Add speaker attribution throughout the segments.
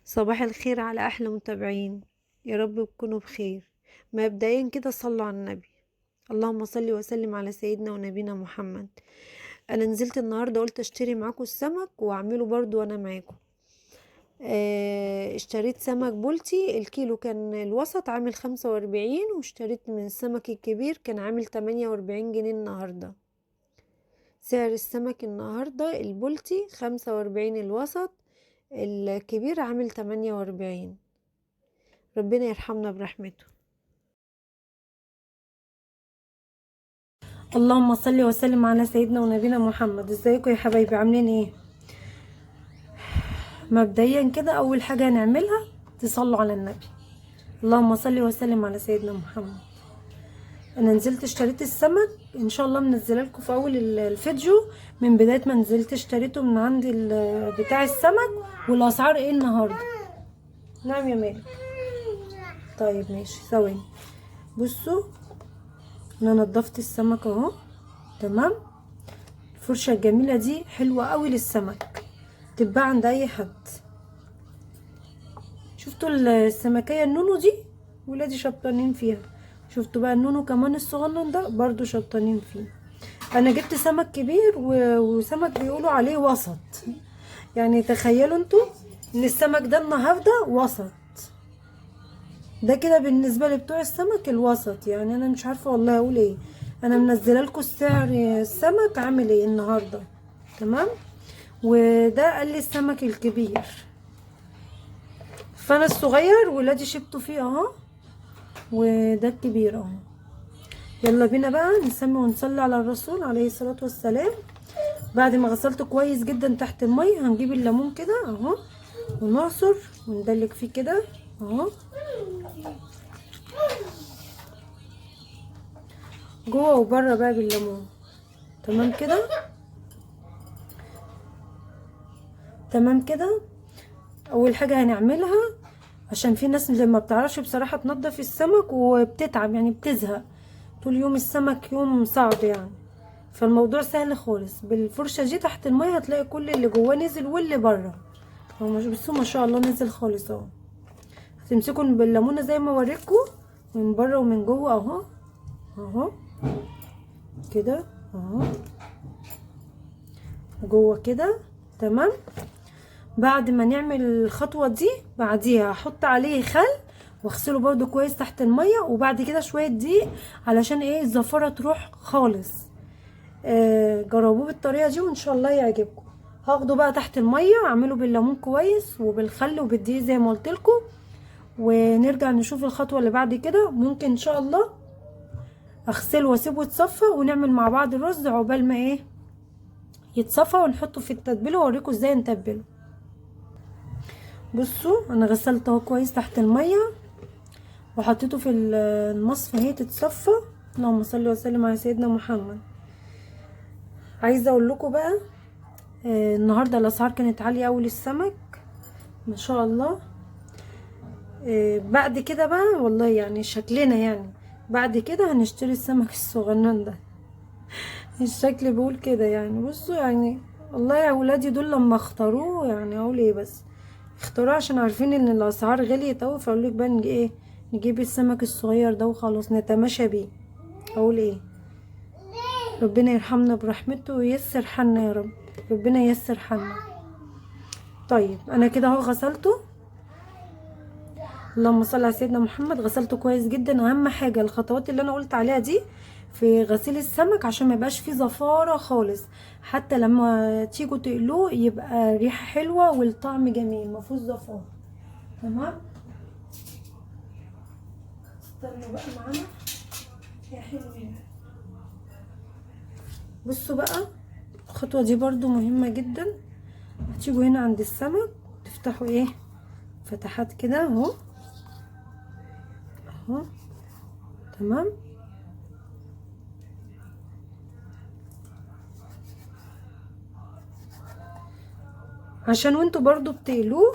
Speaker 1: صباح الخير على احلى متابعين. يا رب تكونوا بخير. مبدئيا كده صلوا على النبي. اللهم صل وسلم على سيدنا ونبينا محمد. انا نزلت النهارده قلت اشتري معاكم السمك واعمله برضو وانا معاكم. اشتريت سمك بولتي، الكيلو كان الوسط عامل 45، واشتريت من السمك الكبير كان عامل 48 جنيه النهارده. سعر السمك النهارده البولتي 45 الوسط، الكبير عامل 48. ربنا يرحمنا برحمته. اللهم صل وسلم على سيدنا ونبينا محمد. ازيكم يا حبايبي، عاملين ايه؟ مبدئيا كده اول حاجه هنعملها تصلوا على النبي. اللهم صل وسلم على سيدنا محمد. انا نزلت اشتريت السمك، ان شاء الله منزله لكم في اول الفيديو من بدايه ما نزلت اشتريته من عند بتاع السمك والاسعار ايه النهارده. نعم يا مالك. طيب ماشي ثواني. بصوا انا نضفت السمك اهو، تمام. الفرشه الجميله دي حلوه قوي للسمك، تتباع عند اي حد. شفتوا السمكية النونو دي؟ ولادي شبطانين فيها. شفتوا بقى النونو كمان الصغنن ده برضو شبطانين فيه. انا جبت سمك كبير وسمك بيقولوا عليه وسط. يعني تخيلوا انتوا ان السمك ده النهارده وسط. ده كده بالنسبه لي بتوع السمك الوسط، يعني انا مش عارفه والله اقول ايه. انا منزله لكم السعر السمك عامل ايه النهارده، تمام. وده قال لي السمك الكبير، فانا الصغير ولادي شبطوا فيه اهو، وده الكبير اهو. يلا بينا بقى نسمي ونصلي على الرسول عليه الصلاة والسلام. بعد ما غسلته كويس جدا تحت المية هنجيب الليمون كده اهو ونعصر وندلك فيه كده اهو جوه وبره بقى بالليمون. تمام كده، تمام كده. اول حاجة هنعملها، عشان في ناس اللي ما بتعرفش بصراحة تنضف السمك وبتتعب، يعني بتزهق طول يوم، السمك يوم صعب يعني. فالموضوع سهل خالص، بالفرشة دي تحت المية هتلاقي كل اللي جواه نزل واللي بره اهو. مش بصوا ما شاء الله نزل خالص اهو. هتمسكوا بالليمونة زي ما وريكم من بره ومن جوه اهو اهو كده اهو جوه كده، تمام. بعد ما نعمل الخطوة دي بعديها هحط عليه خل واغسله برضو كويس تحت المية، وبعد كده شوية دقيق علشان ايه الزفرة تروح خالص. جربوه بالطريقة دي وان شاء الله يعجبكم. هاخده بقى تحت المية اعمله بالليمون كويس وبالخل وبالدقيق زي ما قلت لكم، ونرجع نشوف الخطوة اللي بعد كده. ممكن ان شاء الله اغسله واسيبه يتصفى ونعمل مع بعض الرز عقبال ما ايه يتصفى ونحطه في التتبيله واوريكم ازاي نتبله. بصوا انا غسلته اهو كويس تحت الميه وحطيته في المصفى اهي تتصفى. اللهم صل وسلم على سيدنا محمد. عايزه اقول لكم بقى النهارده الاسعار كانت عاليه قوي للسمك ما شاء الله. بعد كده بقى والله يعني شكلنا يعني بعد كده هنشتري السمك الصغنن ده. الشكل بيقول كده يعني. بصوا يعني والله يا ولادي دول لما اختاروه يعني اقول ايه، بس اختاروه عشان عارفين ان الاسعار غليت اوي، فاقول لك بقى نجي ايه نجيب السمك الصغير ده وخلاص نتماشى بيه. اقول ايه، ربنا يرحمنا برحمته وييسر حالنا يا رب. ربنا ييسر حالنا. طيب انا كده اهو غسلته. اللهم صل على سيدنا محمد. غسلته كويس جدا. اهم حاجه الخطوات اللي انا قلت عليها دي في غسيل السمك عشان ما يبقاش فيه زفاره خالص، حتى لما تيجوا تقلوه يبقى ريحه حلوه والطعم جميل ما فيهوش زفاره. تمام. استنوا بقى معانا يا حلوين. بصوا بقى الخطوه دي برضو مهمه جدا. هتيجوا هنا عند السمك تفتحوا ايه فتحات كده اهو اهو، تمام. عشان وانتوا برضو بتقلوه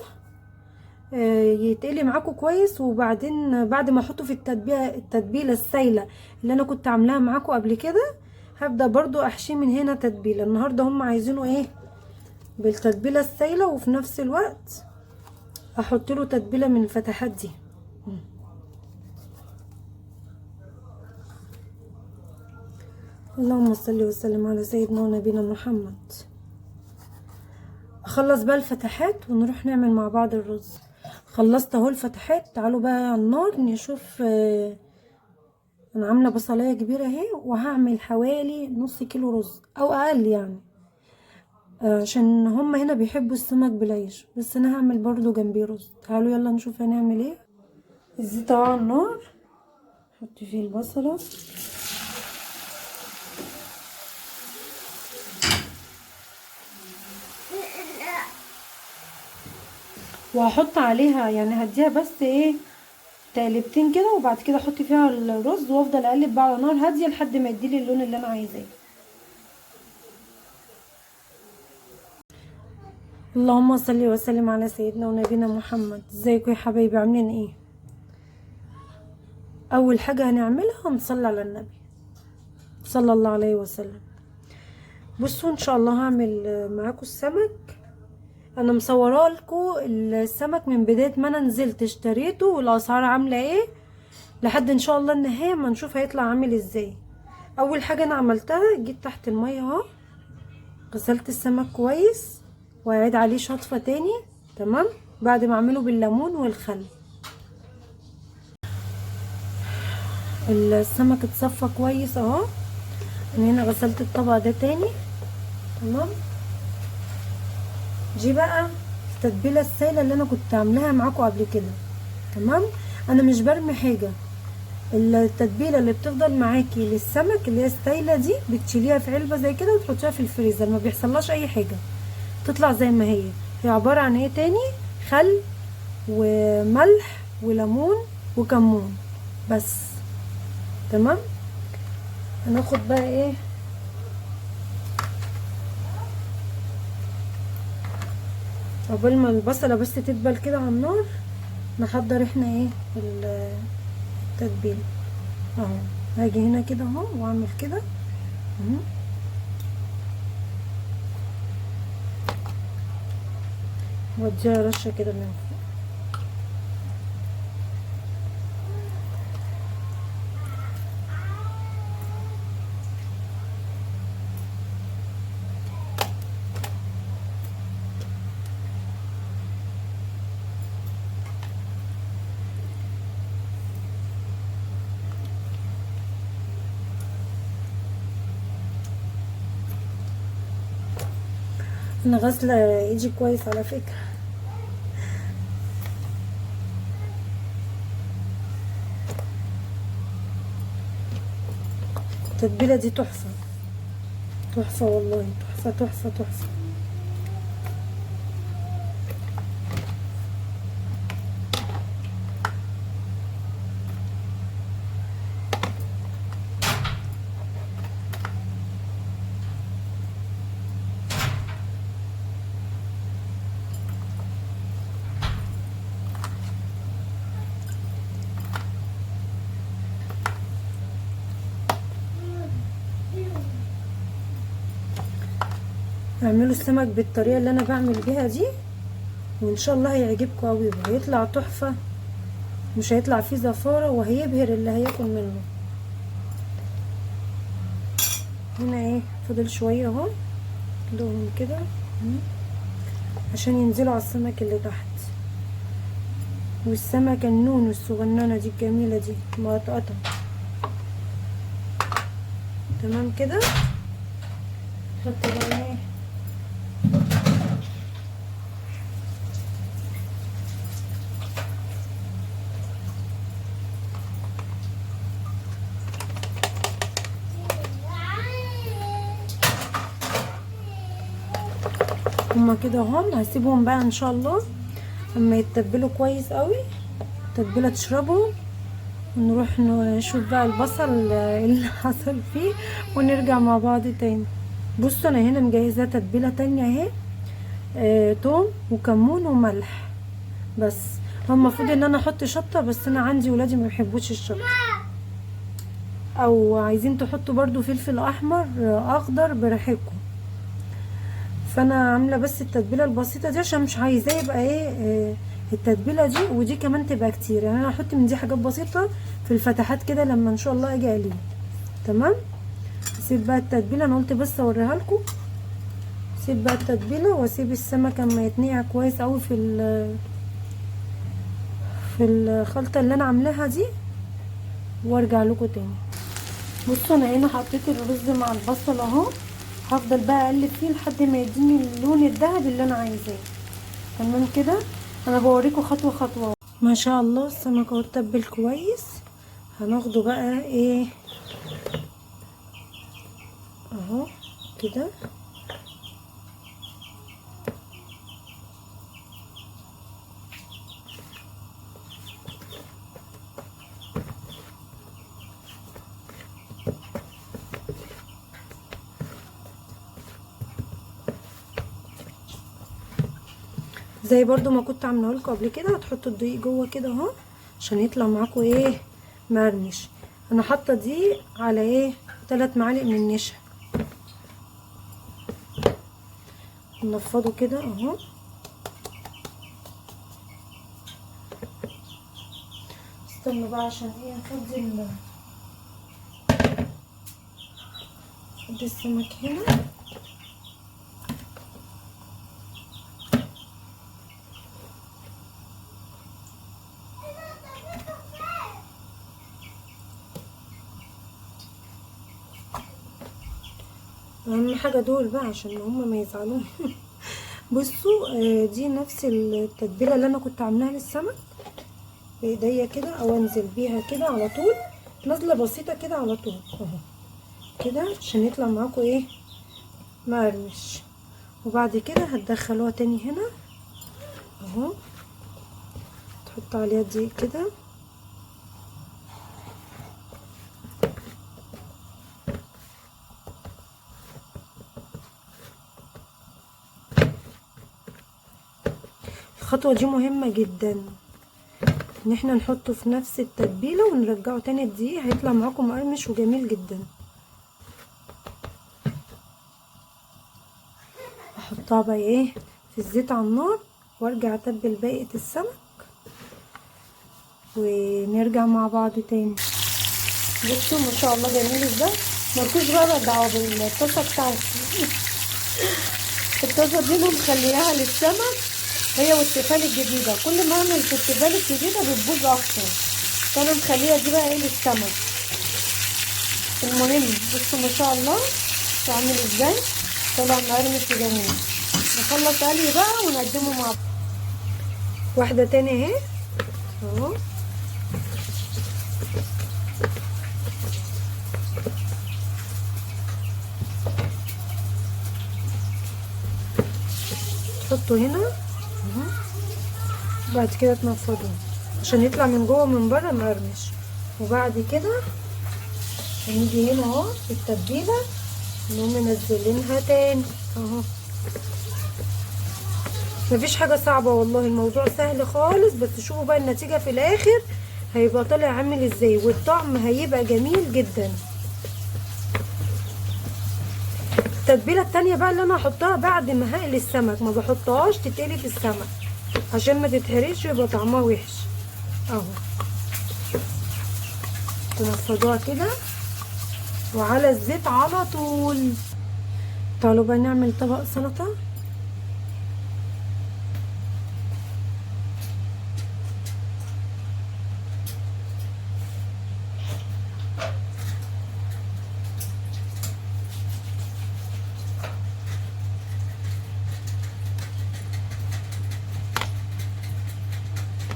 Speaker 1: يتقلي معاكم كويس. وبعدين بعد ما احطه في التتبيله السايله اللي انا كنت عاملاها معاكم قبل كده، هبدا برضو احشيه من هنا تتبيله. النهارده هم عايزينه ايه بالتتبيله السايله، وفي نفس الوقت هحط له تتبيله من الفتحات دي. اللهم صل وسلم على سيدنا ونبينا محمد. اخلص بقى الفتحات ونروح نعمل مع بعض الرز. خلصت اهو الفتحات. تعالوا بقى على النار نشوف. انا عامله بصلايه كبيره اهي، وهعمل حوالي نص كيلو رز او اقل يعني، عشان هما هنا بيحبوا السمك بالعيش، بس انا هعمل برضو جنبيه رز. تعالوا يلا نشوف هنعمل ايه. الزيت اهو على النار، حط فيه البصله وهحط عليها يعني هديها بس ايه تقلبتين كده، وبعد كده احط فيها الرز وافضل اقلب بقى على نار هاديه لحد ما يديلي اللون اللي انا عايزاه. اللهم صل وسلم على سيدنا ونبينا محمد. ازيكم يا حبايبي، عاملين ايه؟ اول حاجه هنعملها نصلي على النبي صلى الله عليه وسلم. بصوا ان شاء الله هعمل معاكم السمك. انا مصوره لكم السمك من بدايه ما انا نزلت اشتريته والاسعار عامله ايه لحد ان شاء الله النهايه ما نشوف هيطلع عامل ازاي. اول حاجه انا عملتها جيت تحت الميه اهو، غسلت السمك كويس واعيد عليه شطفه تاني. تمام، بعد ما اعمله بالليمون والخل. السمك اتصفى كويس اهو. من هنا غسلت الطبق ده تاني. تمام، دي بقى التتبيله السايله اللي انا كنت عاملاها معاكم قبل كده. تمام، انا مش برمي حاجه. التتبيله اللي بتفضل معاكي للسمك اللي هي السايله دي بتشيليها في علبه زي كده وتحطيها في الفريزر، ما بيحصلهاش اي حاجه، تطلع زي ما هي. هي عباره عن ايه تاني؟ خل وملح وليمون وكمون بس. تمام، هناخد بقى ايه قبل ما البصله بس تدبل كده على النار نحضر احنا ايه التتبيله اهو. هاجي هنا كده اهو واعمل كده اهو، واديها رشه كده من فوق. انا غاسله ايدي كويس على فكره. التتبيله دي تحفه تحفه والله، تحفه تحفه تحفه. اعملوا السمك بالطريقه اللي انا بعمل بيها دي وان شاء الله هيعجبكم قوي، وهيطلع تحفه، مش هيطلع فيه زفاره، وهيبهر اللي هياكل منه. هنا ايه فضل شويه اهو، دوهم كده عشان ينزلوا على السمك اللي تحت. والسمكه النون الصغننه دي الجميله دي مقطقطه. تمام كده. حط بقى ايه هما كده اهم. هسيبهم بقى ان شاء الله اما يتبلوا كويس قوي، التتبيله تشربهم، ونروح نشوف بقى البصل اللي حصل فيه ونرجع مع بعض تاني. بصوا انا هنا مجهزه تتبيله تانية اهي، توم وكمون وملح بس. هو المفروض ان انا احط شطه، بس انا عندي ولادي ما بيحبوش الشطه، او عايزين تحطوا برضو فلفل احمر اخضر براحتكم. فانا عامله بس التتبيله البسيطه دي عشان مش عايزاه يبقى ايه التتبيله دي، ودي كمان تبقى كتير. يعني انا هحط من دي حاجات بسيطه في الفتحات كده لما ان شاء الله اجي اقليه. تمام. اسيب بقى التتبيله، انا قلت بس اوريها لكم. اسيب بقى التتبيله واسيب السمك اما يتنقع كويس قوي في الخلطه اللي انا عاملاها دي، وارجع لكم تاني. بصوا انا هنا حطيت الرز مع البصل اهو، هفضل بقى اقلب فيه لحد ما يديني اللون الذهبي اللي انا عايزاه. تمام كده. انا بوريكم خطوه خطوه. ما شاء الله السمك اهو اتبل كويس. هناخده بقى ايه اهو كده. زي برضو ما كنت عامله لكم قبل كده، هتحطوا الدقيق جوه كده اهو عشان يطلع معاكم ايه مرمش. انا حاطه دي على ايه 3 معالق من النشا. نفضه كده اهو. استنوا بقى عشان ايه نفضي السمك هنا. اهم حاجه دول بقى عشان هما ما يزعلوش. بصوا دي نفس التتبيله اللي انا كنت عاملاها للسمك بايديا كده، او انزل بيها كده على طول، نزله بسيطه كده على طول اهو كده عشان يطلع معاكم ايه مقرمش. وبعد كده هتدخلوها تاني هنا اهو، تحط عليها دقيق كده. الخطوه دي مهمه جدا، ان احنا نحطه في نفس التتبيله ونرجعه تاني الدقيق، هيطلع معاكم مقرمش وجميل جدا. احطها بقى ايه في الزيت على النار، وارجع اتبل باقي السمك ونرجع مع بعض تاني. بصوا ما شاء الله جميل ازاي. مالكوش بقى دعوه بالطاسه بتاعتي. الطاسه دي انا مخليها للسمك هي والتيفال الجديده، كل ما اعمل في التيفال الجديده بتبوظ اكتر، فانا مخليها دي بقى ايه للسمك. المهم بصوا ما شاء الله عامل ازاي، طلع مقرمش وجميل. نخلص قلي بقى ونقدمه مع بعض. واحده تاني اهي اهو. تحطوا هنا اهو، بعد كده تنفضوه عشان يطلع من جوه ومن بره مقرمش. وبعد كده هنيجي هنا اهو في التتبيله نقوم منزلينها تاني اهو. مفيش حاجه صعبه والله، الموضوع سهل خالص. بس شوفوا بقى النتيجه في الاخر هيبقى طالع عامل ازاي، والطعم هيبقى جميل جدا. التتبيله التانية بقى اللي انا هحطها بعد ما هقلي السمك، ما بحطهاش تتقلي في السمك عشان ما تتهريش ويبقى طعمها وحش اهو. تنفضوها كده وعلى الزيت على طول. تعالوا بقى نعمل طبق سلطه.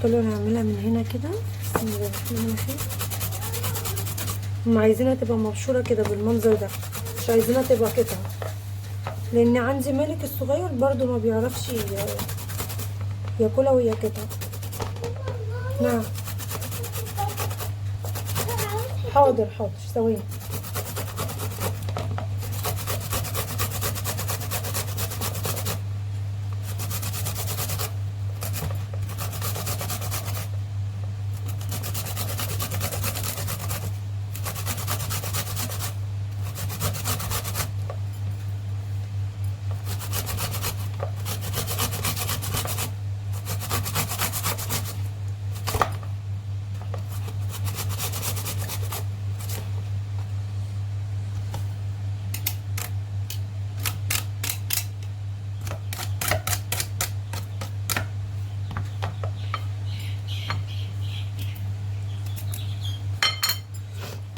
Speaker 1: طلعوا هعملها من هنا كده. بسم الله الرحمن الرحيم. هم عايزينها تبقى مبشوره كده بالمنظر ده، مش عايزينها تبقى قطع، لان عندي مالك الصغير برضو ما بيعرفش ياكلها وهي قطع. نعم حاضر حاضر ثواني.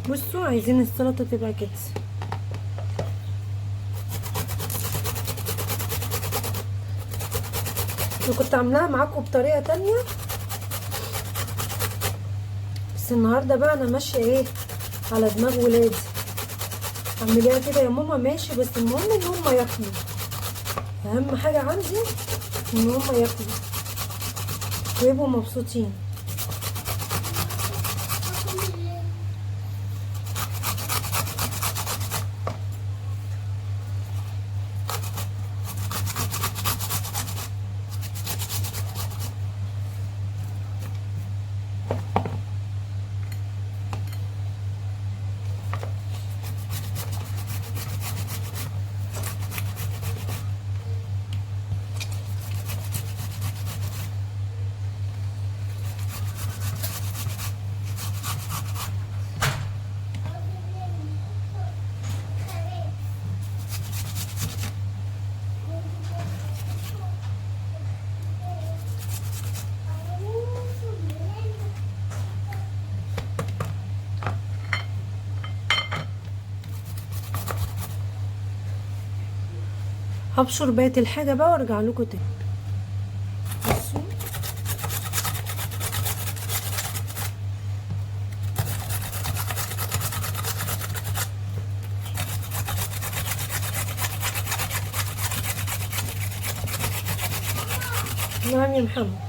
Speaker 1: بصوا عايزين السلطه تبقى كده. انا كنت عاملاها معاكم بطريقه تانية، بس النهارده بقى انا ماشيه ايه على دماغ ولادي. اعمليها كده يا ماما ماشي، بس المهم ان هم ياكلوا. اهم حاجه عندي ان هم ياكلوا ويبقوا مبسوطين. هبشر بقيه الحاجه بقى وارجع لكم تاني. بصوا نعم يا محمد،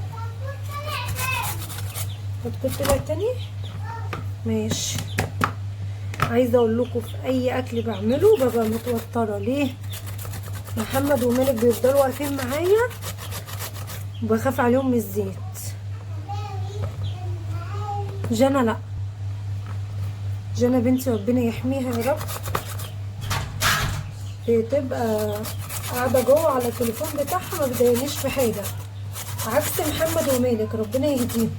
Speaker 1: هتكون طلع تاني ماشي. عايزه اقول لكم في اي اكل بعمله ببقى متوتره. ليه؟ محمد ومالك بيفضلوا واقفين معايا وبخاف عليهم من الزيت. جنى لا، جنى بنتي ربنا يحميها يا رب، بتبقى قاعده جوه على التليفون بتاعها، ما بتضايقنيش في حاجه، عكس محمد ومالك ربنا يهديهم.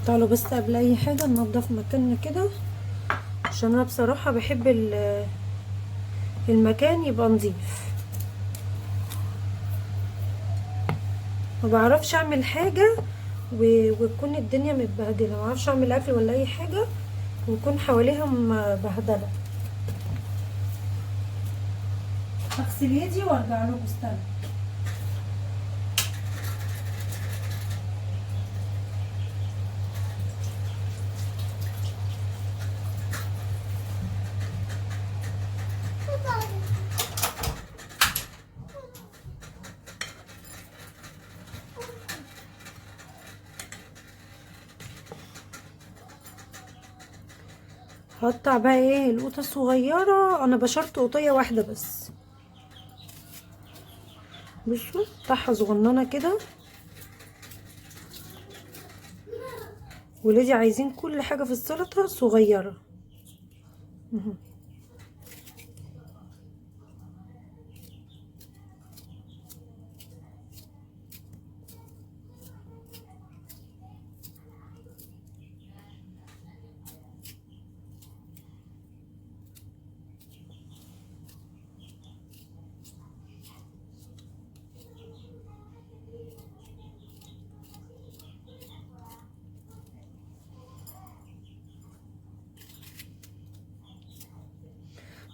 Speaker 1: تعالوا بس قبل اي حاجه ننضف مكاننا كده، عشان انا بصراحه بحب المكان يبقى نظيف. ما بعرفش اعمل حاجه وتكون الدنيا متبهدله، ما بعرفش اعمل اكل ولا اي حاجه ويكون حواليها بهدله. هغسل يدي وارجع له. استنى. هقطع بقى ايه القوطه الصغيره، انا بشرت قوطيه واحده بس. بصوا قطعها صغننه كده. ولادي عايزين كل حاجه في السلطه صغيره.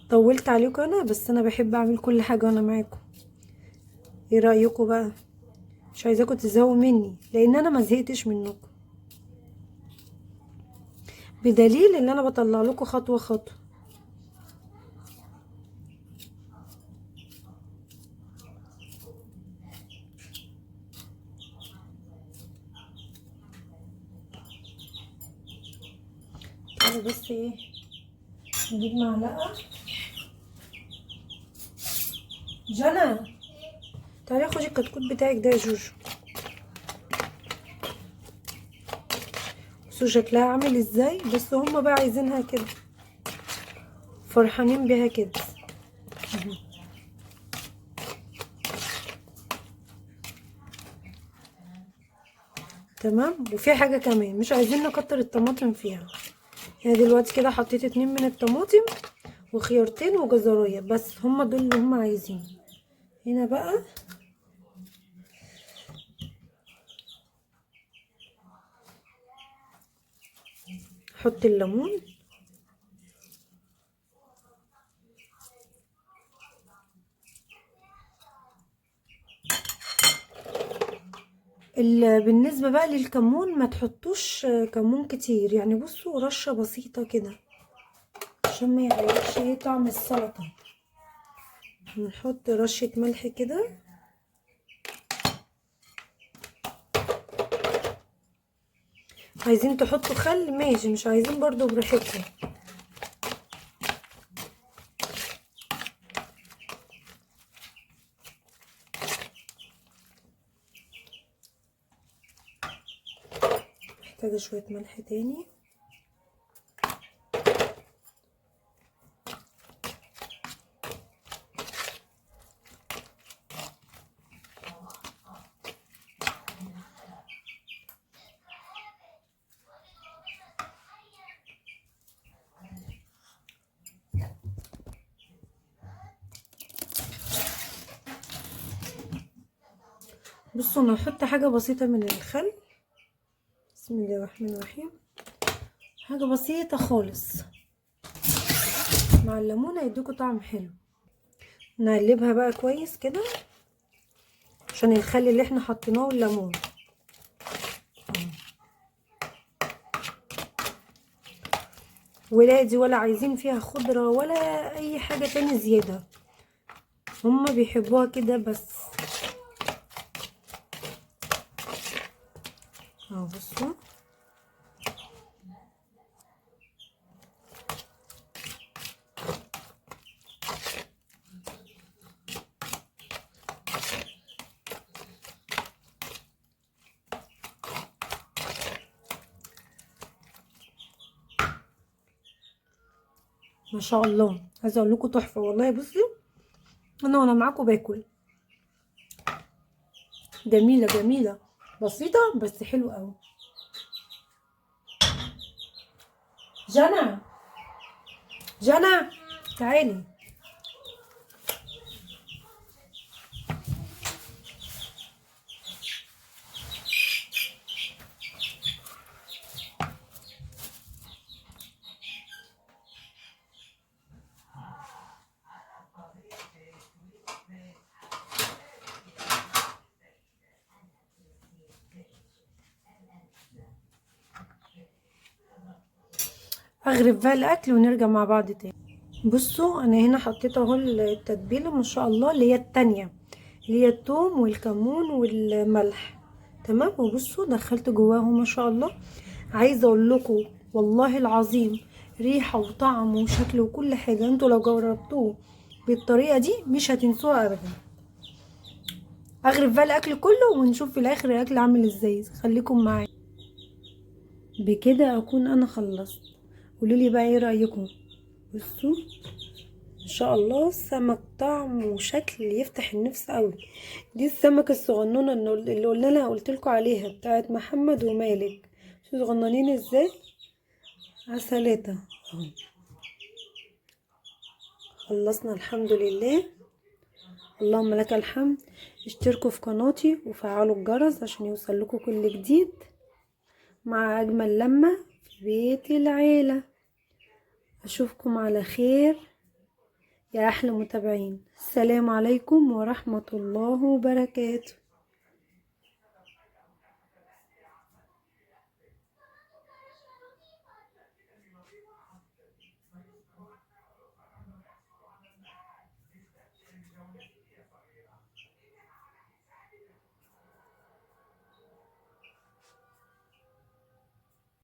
Speaker 1: طولت عليكم انا، بس انا بحب اعمل كل حاجه وانا معاكم. ايه رايكم بقى؟ مش عايزاكم تزهقوا مني، لان انا ما زهقتش منكم، بدليل ان انا بطلع لكم خطوه خطوه. تعالوا بس ايه نجيب معلقه. جنى تعالي خدي الكتكوت بتاعك ده يا جوجو. بصوا شكلها عامل ازاي، بس هما بقى عايزينها كده، فرحانين بيها كده. تمام. وفي حاجه كمان مش عايزين نكتر الطماطم فيها، يعني دلوقتي كده حطيت 2 من الطماطم وخيارتين وجزرايه بس، هما دول اللي هما عايزين. هنا بقى احط الليمون، بالنسبه بقى للكمون ما تحطوش كمون كتير، يعني بصوا رشه بسيطه كده عشان ما يغيرش ايه طعم السلطه. نحط رشه ملح كده. عايزين تحطوا خل ماشي، مش عايزين برضو براحتكم. محتاجه شويه ملح تاني. بصوا انا هحط حاجه بسيطه من الخل، بسم الله الرحمن الرحيم، حاجه بسيطه خالص مع الليمونه هيدوكوا طعم حلو. نقلبها بقى كويس كده عشان الخل اللي احنا حطيناه والليمون. ولا دي ولا عايزين فيها خضره ولا اي حاجه تاني زياده، هما بيحبوها كده بس. اهو بصوا ما شاء الله، عايزه اقول لكم تحفه والله. بصوا انا وانا معاكم باكل، جميله جميله، بسيطه بس حلوه قوي. جنى، جنى تعالي. اغرف بقى الاكل ونرجع مع بعض تاني. بصوا انا هنا حطيت اهو التتبيله ما شاء الله اللي هي التانية، اللي هي الثوم والكمون والملح. تمام. وبصوا دخلت جواهم ما شاء الله. عايزه اقول لكم والله العظيم ريحه وطعم وشكل وكل حاجه، انتوا لو جربتوه بالطريقه دي مش هتنسوها ابدا. اغرف بقى الاكل كله ونشوف في الاخر الاكل عامل ازاي، خليكم معايا. بكده اكون انا خلصت، قولولي بقى ايه رايكم. بصوا ان شاء الله سمك طعم وشكل يفتح النفس قوي. دي السمكه الصغنونه اللي قلنا لها قلت لكم عليها بتاعت محمد ومالك، شوفوا صغننين ازاي، عسلاتة اهو. خلصنا الحمد لله، اللهم لك الحمد. اشتركوا في قناتي وفعلوا الجرس عشان يوصل لكم كل جديد، مع اجمل لمة في بيت العيلة. اشوفكم على خير يا احلى متابعين. السلام عليكم ورحمة الله وبركاته.